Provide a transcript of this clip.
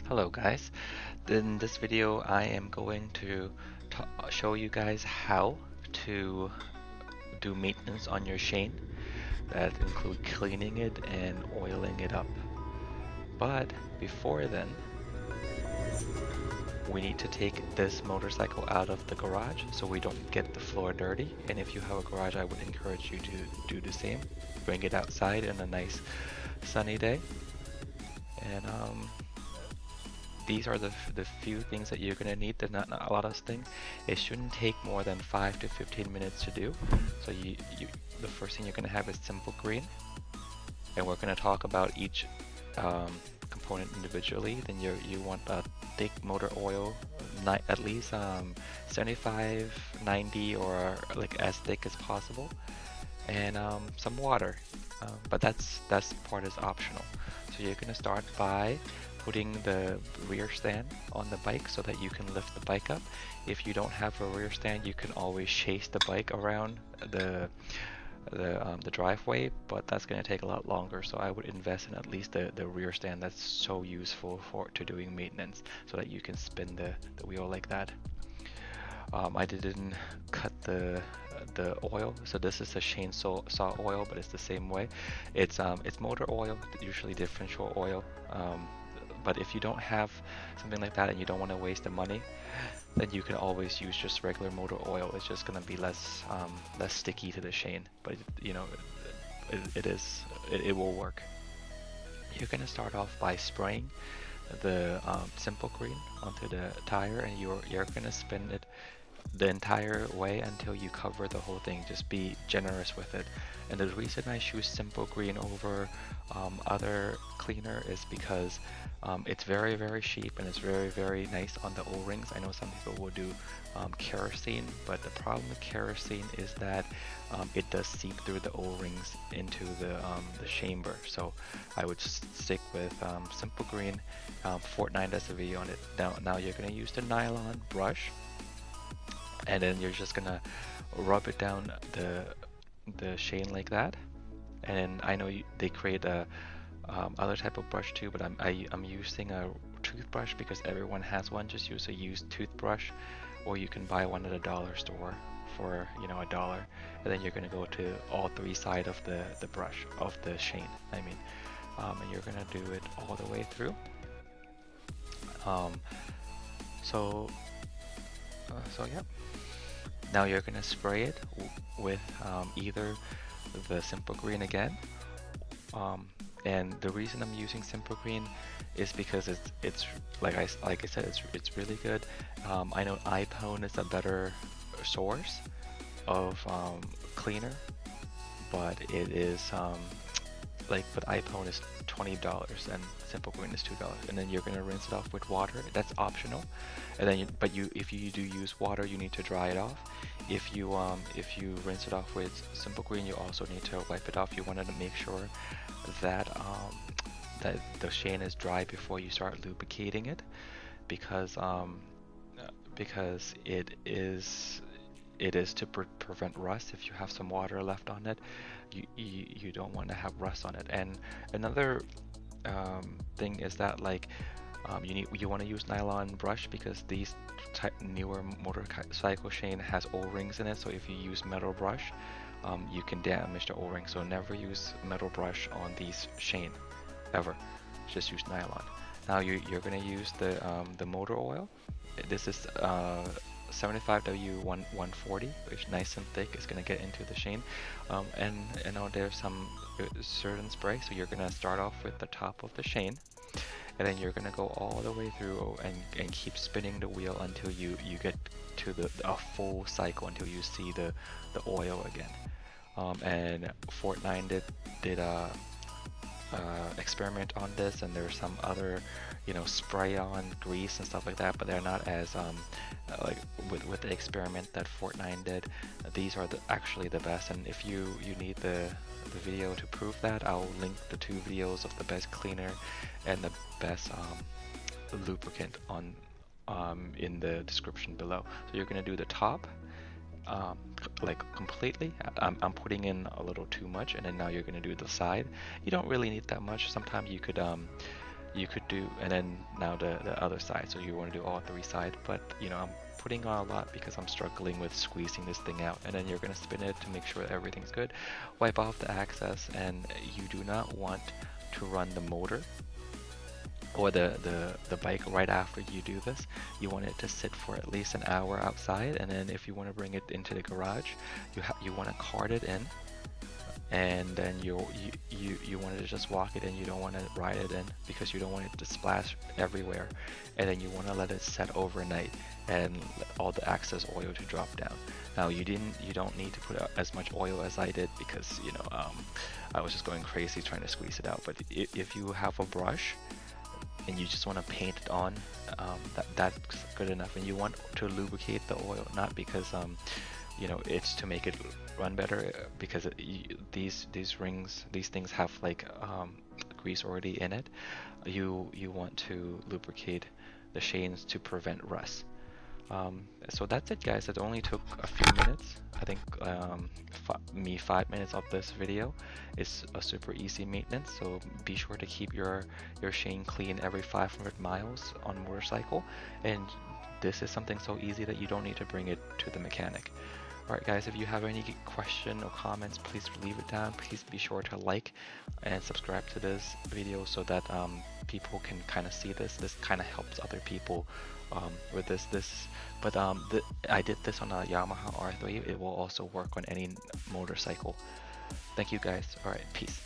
Hello guys, in this video I am going to show you guys how to do maintenance on your Shane. That include cleaning it and oiling it up. But before then, we need to take this motorcycle out of the garage so we don't get the floor dirty. And if you have a garage, I would encourage you to do the same. Bring it outside on a nice sunny day. And these are the few things that you're going to need. They're not a lot of things. It shouldn't take more than 5 to 15 minutes to do. So the first thing you're going to have is simple green. And we're going to talk about each component individually. Then you want a thick motor oil, at least 75, 90, or like as thick as possible. And some water. But that's part is optional. So you're going to start by putting the rear stand on the bike so that you can lift the bike up. If you don't have a rear stand, you can always chase the bike around the driveway, but that's going to take a lot longer. So I would invest in at least the rear stand. That's so useful to doing maintenance, so that you can spin the wheel like that. I didn't cut the oil, so this is a chainsaw oil, but it's the same way. It's motor oil, usually differential oil. But if you don't have something like that and you don't want to waste the money, then you can always use just regular motor oil. It's just gonna be less sticky to the chain, but you know, it will work. You're gonna start off by spraying the simple green onto the tire, and you're gonna spin it the entire way until you cover the whole thing. Just be generous with it. And the reason I choose simple green over other cleaner is because it's very cheap, and it's very nice on the O-rings. I know some people will do kerosene, but the problem with kerosene is that it does seep through the O-rings into the chamber. So I would stick with simple green. Fortnite does a video on it. Now you're going to use the nylon brush, and then you're just gonna rub it down the chain like that. And I know they create a other type of brush too, but I'm using a toothbrush because everyone has one. Just use a used toothbrush, or you can buy one at a dollar store for $1. And then you're gonna go to all three sides of the brush of the chain. I mean, and you're gonna do it all the way through. So yeah. Now you're gonna spray it with either the simple green again, and the reason I'm using simple green is because it's like I said, it's really good. I know iPhone is a better source of cleaner, but it is but iPhone is $20 and simple green is $2, and then you're gonna rinse it off with water. That's optional. And then if you do use water, you need to dry it off. If you rinse it off with simple green, you also need to wipe it off. You want to make sure that that the chain is dry before you start lubricating it, because it is to prevent rust. If you have some water left on it, you don't want to have rust on it. And another thing is that you want to use nylon brush, because these newer motorcycle chain has O-rings in it. So if you use metal brush, you can damage the O-ring. So never use metal brush on these chain, ever. Just use nylon. Now you're gonna use the motor oil. This is 75W140, which is nice and thick. It's gonna get into the chain, and you know there's some certain spray. So you're gonna start off with the top of the chain, and then you're gonna go all the way through and keep spinning the wheel until you get to a full cycle, until you see the oil again. And Fortnite did a experiment on this, and there's some other spray on grease and stuff like that, but they're not as like with the experiment that Fortnite did. These are actually the best. And if you need the video to prove that, I'll link the 2 videos of the best cleaner and the best lubricant on in the description below. So you're gonna do the top like completely. I'm putting in a little too much, and then now you're gonna do the side. You don't really need that much. Sometimes you could you could do, and then now the other side. So you want to do all three sides, but you know, I'm putting on a lot because I'm struggling with squeezing this thing out. And then you're gonna spin it to make sure that everything's good. Wipe off the excess, and you do not want to run the motor or the bike right after you do this. You want it to sit for at least an hour outside, and then if you want to bring it into the garage, you want to cart it in, and then you want to just walk it in. You don't want to ride it in because you don't want it to splash everywhere, and then you want to let it set overnight and all the excess oil to drop down. Now you don't need to put out as much oil as I did because I was just going crazy trying to squeeze it out. But if you have a brush and you just want to paint it on, that's good enough. And you want to lubricate the oil, not because it's to make it run better, because these things have like grease already in it. You want to lubricate the chains to prevent rust. So that's it, guys. It only took a few minutes. I think 5 minutes of this video is a super easy maintenance. So be sure to keep your chain clean every 500 miles on motorcycle. And this is something so easy that you don't need to bring it to the mechanic. Alright guys, if you have any question or comments, please leave it down. Please be sure to like and subscribe to this video so that people can kind of see this. This kind of helps other people with this. But I did this on a Yamaha R3. It will also work on any motorcycle. Thank you guys. Alright, peace.